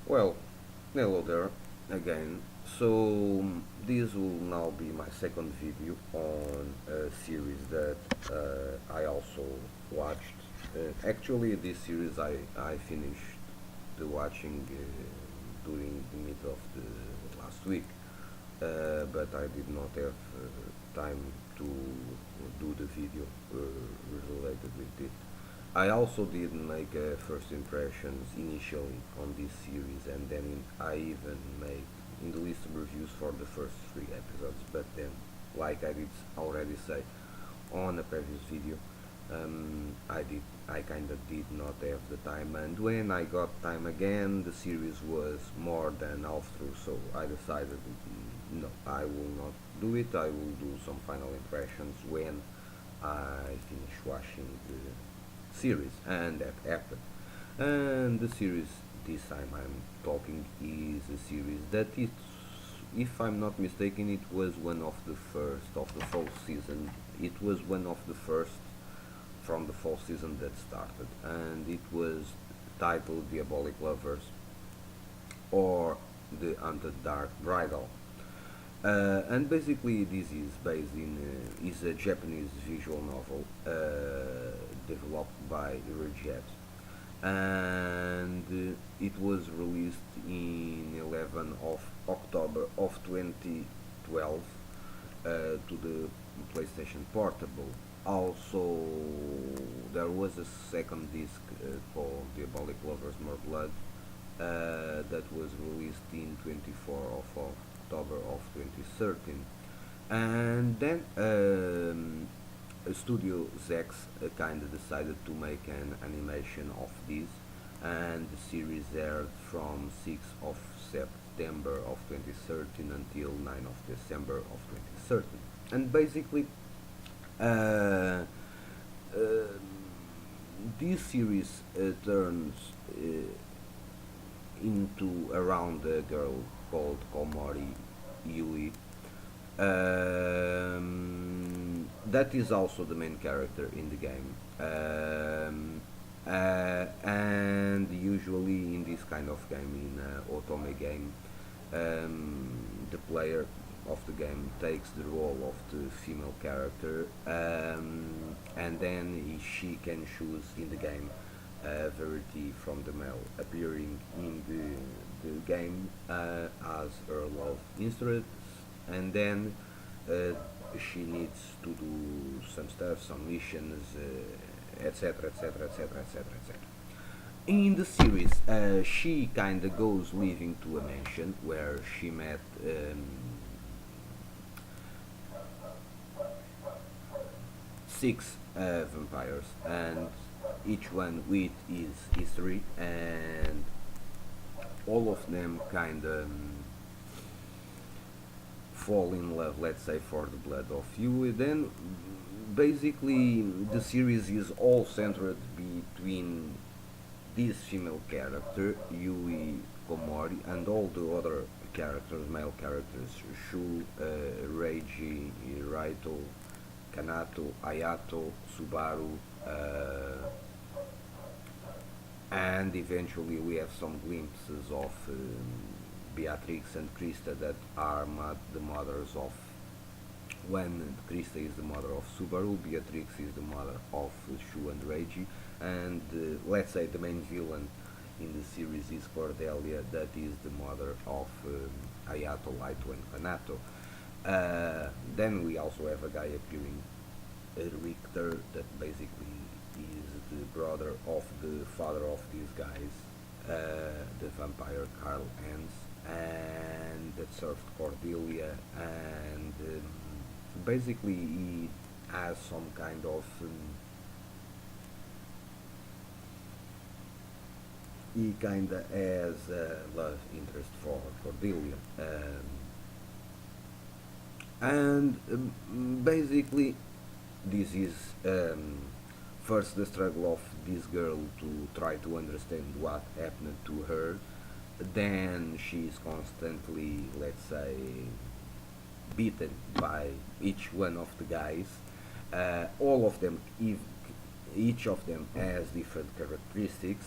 Well, hello there again. So, this will now be my second video on a series that I also watched. Actually, this series I finished the watching during the mid of the last week, but I did not have time to do the video related with it. I also did make first impressions initially on this series, and then I even made in the list of reviews for the first three episodes. But then, like I did already say on a previous video, I kind of did not have the time, and when I got time again, the series was more than half through. So I decided, no, I will not do it. I will do some final impressions when I finish watching the series, and that happened. And the series this time I'm talking is a series that it's, if I'm not mistaken, it was one of the first of the fall season. It was one of the first from the fall season that started, and it was titled Diabolik Lovers or The Hunted Dark Bridal. And basically, this is based in is a Japanese visual novel developed by Rejet, and it was released in 11 of October of 2012 to the PlayStation Portable. Also, there was a second disc called Diabolik Lovers More Blood that was released in 24 of October of 2013. And then Studio Zex kind of decided to make an animation of this, and the series aired from 6th of September of 2013 until 9th of December of 2013. And basically, uh, uh, this series turns into around a girl called Komori Yui. That is also the main character in the game. And usually in this kind of game, in otome game, the player of the game takes the role of the female character, and then she can choose in the game a variety from the male appearing in the game as her love interest, and then uh, she needs to do some stuff, some missions, etc., etc., etc., etc., etc. In the series, she kind of goes living to a mansion where she met six vampires, and each one with his history, and all of them kind of fall in love, let's say, for the blood of you. Then basically the series is all centered between this female character, Yui Komori, and all the other characters, male characters, Shu, Reiji, Raito, Kanato, Ayato, Subaru, and eventually we have some glimpses of Beatrix and Krista that are the mothers of, when Krista is the mother of Subaru, Beatrix is the mother of Shu and Reiji, and let's say the main villain in the series is Cordelia, that is the mother of Ayato, Laito, and Kanato. Then we also have a guy appearing, Richter, that basically is the brother of the father of these guys, the vampire Carl Hans, and that served Cordelia, and basically he has some kind of he kind of has a love interest for Cordelia, and basically this is first the struggle of this girl to try to understand what happened to her. Then she is constantly, let's say, beaten by each one of the guys. All of them, each of them has different characteristics.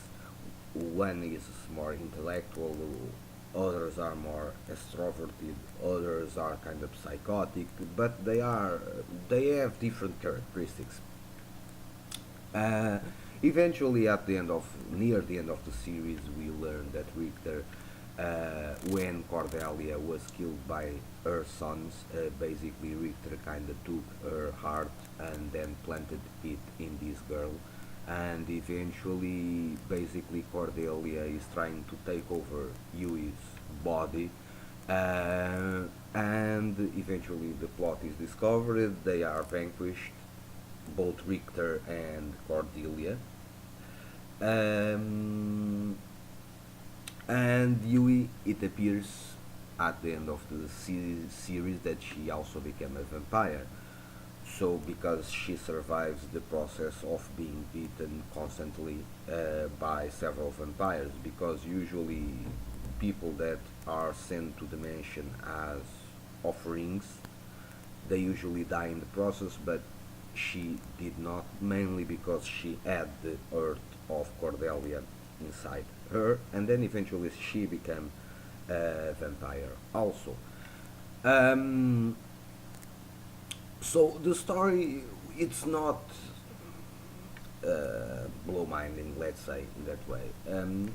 one is more intellectual, others are more extroverted, others are kind of psychotic, but they have different characteristics. Uh, Eventually, at the end of near the end of the series, we learn that Richter, when Cordelia was killed by her sons, basically Richter kind of took her heart and then planted it in this girl, and eventually, basically Cordelia is trying to take over Yui's body, uh, and eventually the plot is discovered. They are vanquished, both Richter and Cordelia. Um, and Yui, it appears at the end of the series that she also became a vampire. So, because she survives the process of being beaten constantly by several vampires, because usually people that are sent to the mansion as offerings, they usually die in the process, but she did not, mainly because she had the earth of Cordelia inside her, and then eventually she became a vampire also. Um, so the story, it's not blow-minding, let's say in that way.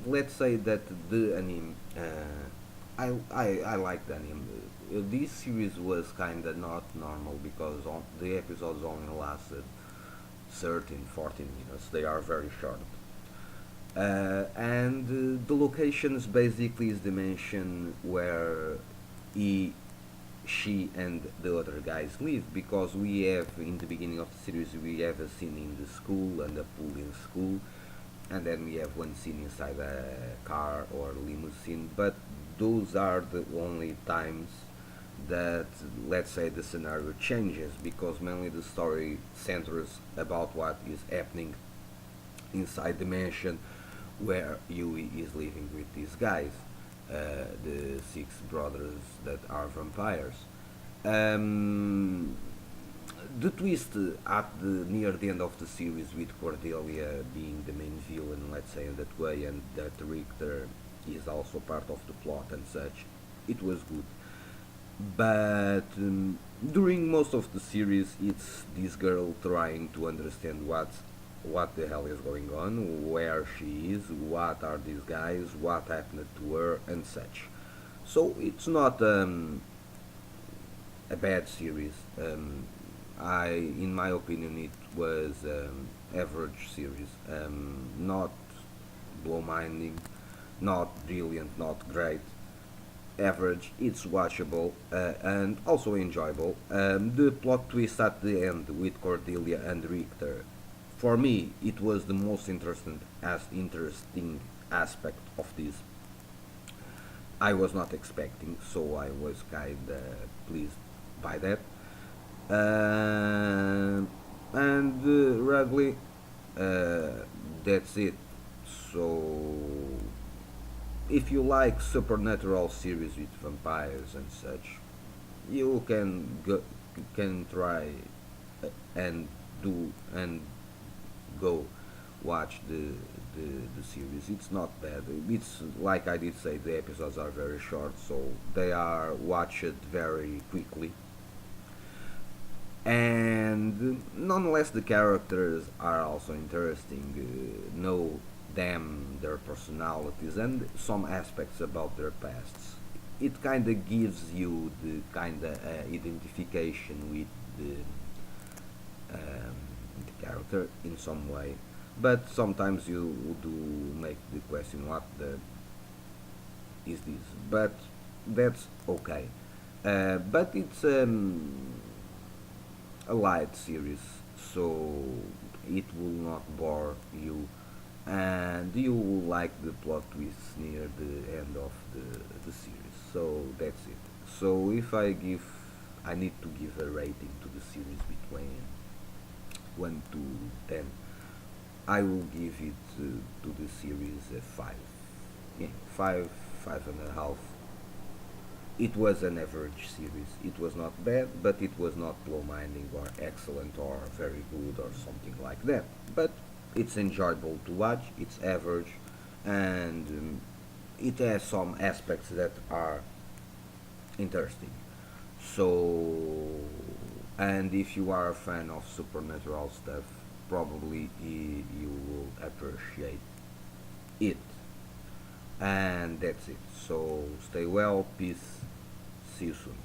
Let's say that the anime, I like the anime. This series was kinda not normal because the episodes only lasted 13, 14 minutes. They are very short. And the locations basically is the mansion where he, she, and the other guys live, because we have in the beginning of the series we have a scene in the school and a pool in school, and then we have one scene inside a car or limousine, but those are the only times that, let's say, the scenario changes, because mainly the story centers about what is happening inside the mansion where Yui is living with these guys, the six brothers that are vampires. Um, the twist at the near the end of the series, with Cordelia being the main villain, let's say in that way, and that Richter is also part of the plot and such, it was good. But during most of the series, it's this girl trying to understand what the hell is going on, where she is, what are these guys, what happened to her, and such. So it's not a bad series. In my opinion, it was average series. Not blow-minding, not brilliant, not great. Average. It's watchable and also enjoyable. The plot twist at the end with Cordelia and Richter, for me, it was the most interesting aspect of this. I was not expecting, so I was kinda pleased by that. Uh, and Radley, uh, that's it. So, if you like supernatural series with vampires and such, you can try and do and go watch the, the series. It's not bad. It's like I did say, the episodes are very short, so they are watched very quickly. And nonetheless, the characters are also interesting. Know them, their personalities, and some aspects about their pasts. It kind of gives you the kind of identification with um, the character in some way, but sometimes you do make the question, what the is this? But that's okay. But it's a light series, so it will not bore you, and you will like the plot twists near the end of the series. So that's it. So if I need to give a rating to the series between 1 to 10, I will give it to the series a 5. Yeah, 5, 5.5. It was an average series. It was not bad, but it was not blow-minding or excellent or very good or something like that. But it's enjoyable to watch. It's average. and it has some aspects that are interesting. So, and if you are a fan of supernatural stuff, probably you will appreciate it. And that's it. So, stay well, peace, see you soon.